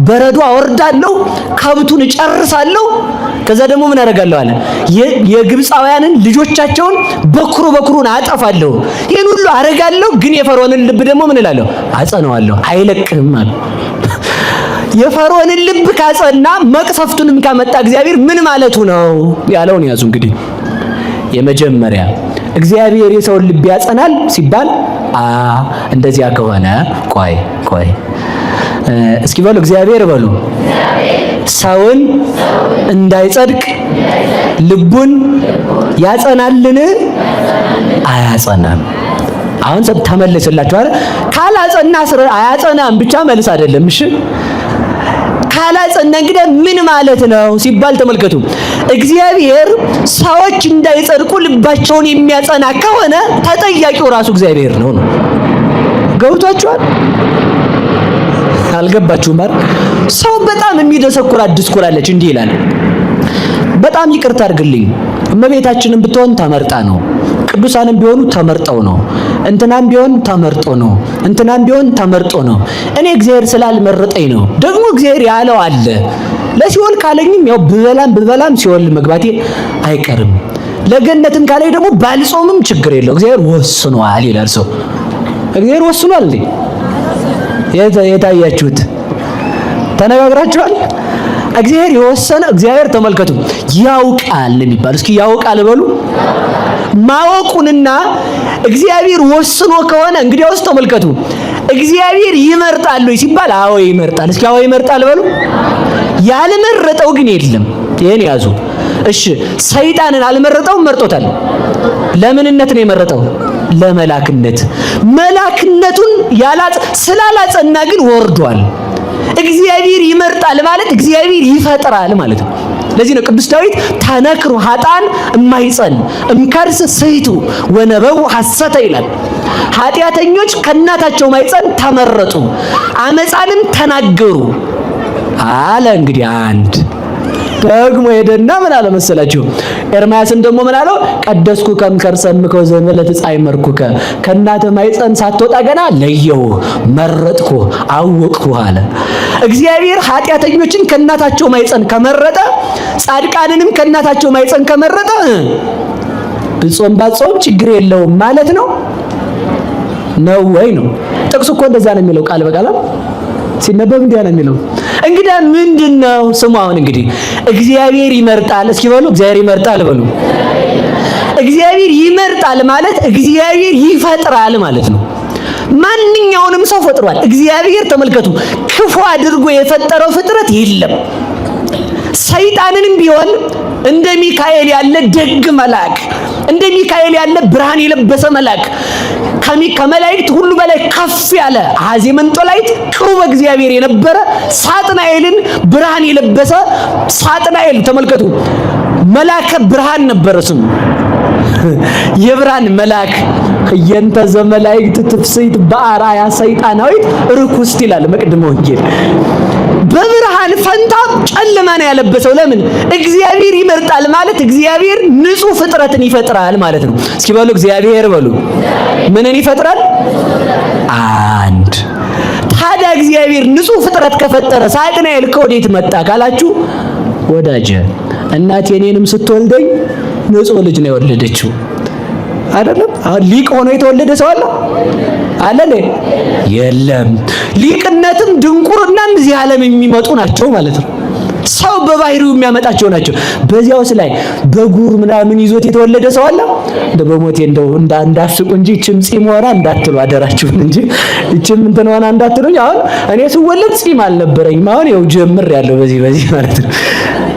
በረዶ አወርዳለሁ፣ ከብቱን እጨርሳለሁ። ከዛ ደግሞ ምን አደርጋለሁ አለ? የግብፃውያንን ልጆቻቸውን በኩሩን አጠፋለሁ። ይሄን ሁሉ አደርጋለሁ፣ ግን የፈርዖንን ልብ ደግሞ ምን እላለሁ? አጸናዋለሁ፣ አይለቅህም አለ። የፈርዖንን ልብ ካጸና መቅሰፍቱንም ካመጣ እግዚአብሔር ምን ማለቱ ነው ያለውን ያዙ። እንግዲህ የመጀመሪያ እግዚአብሔር የሰውን ልብ ያጸናል ሲባል እንደዚያ ከሆነ ቆይ እስኪ በሉ እግዚአብሔር በሉ ሰውን እንዳይጸድቅ ልቡን ያጸናልን? አያጸናም። አሁን ተመለስላችሁ አይደል? ካላጸና አያጸናም ብቻ መልስ አይደለም። እሺ ካላጸና እንግዲህ ምን ማለት ነው ሲባል ተመልከቱ። እግዚአብሔር ሰዎች እንዳይጸድቁ ልባቸውን የሚያጸና ከሆነ ተጠያቂው ራሱ እግዚአብሔር ነው። ገብቷችኋል? አልገባችሁም? ሰው በጣም የሚደሰኩራት ዲስኩር አለች። እንዲህ ይላል፣ በጣም ይቅርታ አድርግልኝ፣ እመቤታችንን ብትሆን ተመርጣ ነው፣ ቅዱሳንም ቢሆኑ ተመርጠው ነው፣ እንትናም ቢሆን ተመርጦ ነው፣ እንትናም ቢሆን ተመርጦ ነው። እኔ እግዚአብሔር ስላልመረጠኝ ነው። ደግሞ እግዚአብሔር ያለው አለ። ለሲኦል ካለኝም ያው ብበላም ሲኦል መግባቴ አይቀርም። ለገነትም ካለኝ ደግሞ ባልጾምም ችግር የለው። እግዚአብሔር ወስኗል ይላል ሰው። እግዚአብሔር ወስኗል እንዴ? የታያችሁት ተነጋግራችኋል? እግዚአብሔር የወሰነ እግዚአብሔር ተመልከቱ ያውቃል የሚባል እስኪ ያውቃል በሉ። ማወቁንና እግዚአብሔር ወስኖ ከሆነ እንግዲያውስ ተመልከቱ እግዚአብሔር ይመርጣል ወይ ሲባል አዎ ይመርጣል። እስኪ አዎ ይመርጣል በሉ። ያልመረጠው ግን የለም። ይሄን ያዙ። እሺ ሰይጣንን አልመረጠውም፣ መርጦታል። ለምንነት ነው የመረጠው? ለመላክነት። መላክነቱን ስላላጸና ግን ወርዷል። እግዚአብሔር ይመርጣል ማለት እግዚአብሔር ይፈጥራል ማለት ነው። ለዚህ ነው ቅዱስ ዳዊት ተነክሩ ኃጥአን እማይጸን እምከርስ ስሕቱ ወነበው ሐሰተ ይላል። ኃጢአተኞች ከእናታቸው ማይጸን ተመረጡ፣ አመፃንም ተናገሩ አለ። እንግዲህ አንድ ደግሞ ሄደና ምን አለ መሰላችሁ? ኤርምያስን ደግሞ ምን አለው? ቀደስኩ ከምከርሰምከ ዘመለት ጻይመርኩከ፣ ከእናተ ማይጸን ሳትወጣ ገና ለየው መረጥኩ አወቅኩ አለ። እግዚአብሔር ኃጢአተኞችን ከእናታቸው ማይጸን ከመረጠ፣ ጻድቃንንም ከእናታቸው ማይጸን ከመረጠ ብጾም ባጾም ችግር የለውም ማለት ነው ወይ ነው? ጥቅሱ እኮ እንደዛ ነው የሚለው ቃል በቃል ሲነበብ እንዲያ ነው የሚለው። እንግዲህ ምንድነው ስሙ? አሁን እንግዲህ እግዚአብሔር ይመርጣል። እስኪ በሉ እግዚአብሔር ይመርጣል በሉ። እግዚአብሔር ይመርጣል ማለት እግዚአብሔር ይፈጥራል ማለት ነው። ማንኛውንም ሰው ፈጥሯል እግዚአብሔር። ተመልከቱ ክፉ አድርጎ የፈጠረው ፍጥረት የለም። ሰይጣንንም ቢሆን እንደ ሚካኤል ያለ ደግ መልአክ፣ እንደ ሚካኤል ያለ ብርሃን የለበሰ መልአክ፣ ከመላእክት ሁሉ በላይ ከፍ ያለ አሐዜ መንጦላዕት ቅሩበ እግዚአብሔር የነበረ ሳጥናኤልን ብርሃን የለበሰ ሳጥናኤል ተመልከቱ መልአከ ብርሃን ነበረ ስሙ። የብርሃን መልአክ እየንተ ዘመላእክት ትፍስይት በአርአያ ሰይጣናዊት ርኩስት ይላል መቅድመ ወንጌል። በብርሃን ፈንታ ጨለማን ያለበሰው ለምን? እግዚአብሔር ይመርጣል ማለት እግዚአብሔር ንጹህ ፍጥረትን ይፈጥራል ማለት ነው። እስኪ በሉ እግዚአብሔር በሉ ምንን ይፈጥራል? አንድ። ታዲያ እግዚአብሔር ንጹህ ፍጥረት ከፈጠረ ሳጥናኤል ከወዴት መጣ ካላችሁ፣ ወዳጀ እናቴ እኔንም ስትወልደኝ ንጹህ ልጅ ነው የወለደችው አይደለም? ሊቅ ሆኖ የተወለደ ሰው አለ አለ? የለም። ሊቅነትም ድንቁርናም እዚህ ዓለም የሚመጡ ናቸው ማለት ነው። ሰው በባህሪው የሚያመጣቸው ናቸው። በዚያውስ ላይ በጉር ምናምን ይዞት የተወለደ ሰው አለ? እንደ በሞቴ እንደው እንዳስቁ እንጂ እቺም ጺም ሆና እንዳትሉ አደራችሁን እንጂ እቺም እንትን ሆና እንዳትሉኝ። አሁን እኔ ስወለድ ጺም አልነበረኝም። አሁን ያው ጀምር ያለው በዚህ ማለት ነው።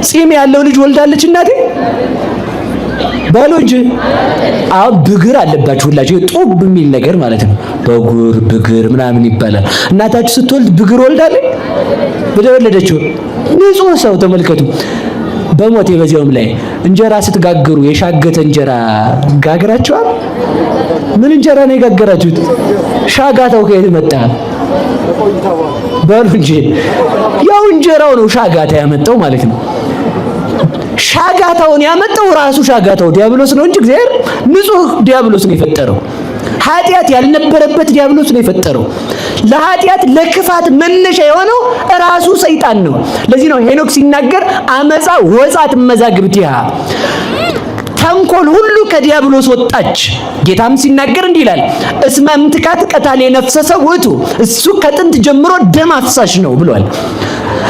ጺም ያለው ልጅ ወልዳለች እናቴ ባሎጅ። አሁን ብግር አለባችሁ ሁላችሁ፣ ጡብ የሚል ነገር ማለት ነው። በጉር ብግር ምናምን ይባላል። እናታችሁ ስትወልድ ብግር ወልዳለች ወለደችው። ንጹህ ሰው ተመልከቱ። በሞቴ በዚያውም ላይ እንጀራ ስትጋግሩ የሻገተ እንጀራ ጋግራችኋል? ምን እንጀራ ነው የጋገራችሁት? ሻጋታው ከየት መጣ? በሉ እንጂ ያው እንጀራው ነው ሻጋታ ያመጣው ማለት ነው። ሻጋታውን ያመጣው ራሱ ሻጋታው ዲያብሎስ ነው እንጂ እግዚአብሔር ንጹህ ዲያብሎስ ነው የፈጠረው። ኃጢአት ያልነበረበት ዲያብሎስ ነው የፈጠረው። ለኃጢአት ለክፋት መነሻ የሆነው ራሱ ሰይጣን ነው። ለዚህ ነው ሄኖክ ሲናገር አመፃ ወጻት መዛግብቲሃ፣ ተንኮል ሁሉ ከዲያብሎስ ወጣች። ጌታም ሲናገር እንዲህ ይላል፣ እስመ እምትካት ቀታሌ ነፍሰ ሰውእቱ፣ እሱ ከጥንት ጀምሮ ደም አፍሳሽ ነው ብሏል።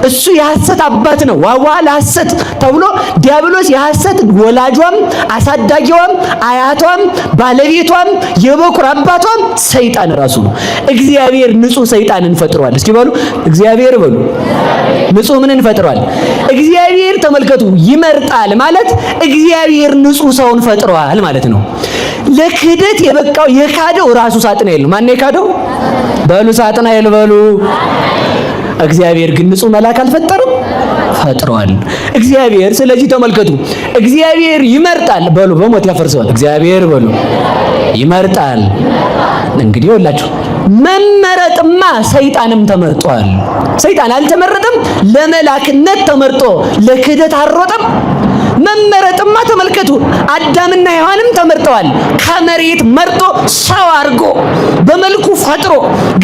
እሱ የሐሰት አባት ነው። ዋዋ ለሐሰት ተብሎ ዲያብሎስ የሐሰት ወላጇም አሳዳጊዋም አያቷም ባለቤቷም የበኩር አባቷም ሰይጣን ራሱ ነው። እግዚአብሔር ንጹህ ሰይጣንን ፈጥሯል። እስኪ በሉ እግዚአብሔር በሉ ንጹህ ምንን ፈጥሯል? እግዚአብሔር ተመልከቱ፣ ይመርጣል ማለት እግዚአብሔር ንጹህ ሰውን ፈጥሯል ማለት ነው። ለክህደት የበቃው የካደው ራሱ ሳጥናኤል ነው። ማን ነው የካደው? በሉ ሳጥናኤል በሉ። እግዚአብሔር ግን ንጹህ መልአክ አልፈጠረም? ፈጥሯል እግዚአብሔር። ስለዚህ ተመልከቱ፣ እግዚአብሔር ይመርጣል በሉ። በሞት ያፈርሰዋል። እግዚአብሔር በሉ ይመርጣል። እንግዲህ ወላችሁ መመረጥማ ሰይጣንም ተመርጧል። ሰይጣን አልተመረጠም? ለመላክነት ተመርጦ ለክህደት አልሮጠም? መመረጥማ ተመልከቱ፣ አዳምና ሔዋንም ተመርጠዋል። ከመሬት መርጦ ሰው አድርጎ በመልኩ ፈጥሮ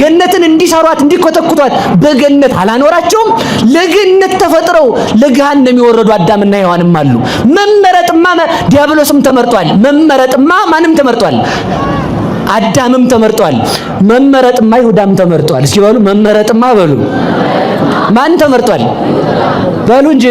ገነትን እንዲሰሯት እንዲኮተኩቷት በገነት አላኖራቸውም? ለገነት ተፈጥረው ለገሃነም የወረዱ አዳምና ሔዋንም አሉ። መመረጥማ ዲያብሎስም ተመርጧል። መመረጥማ ማንም ተመርጧል? አዳምም ተመርጧል። መመረጥማ ይሁዳም ተመርጧል። እስኪ በሉ መመረጥማ በሉ ማን ተመርጧል? በሉ እንጂ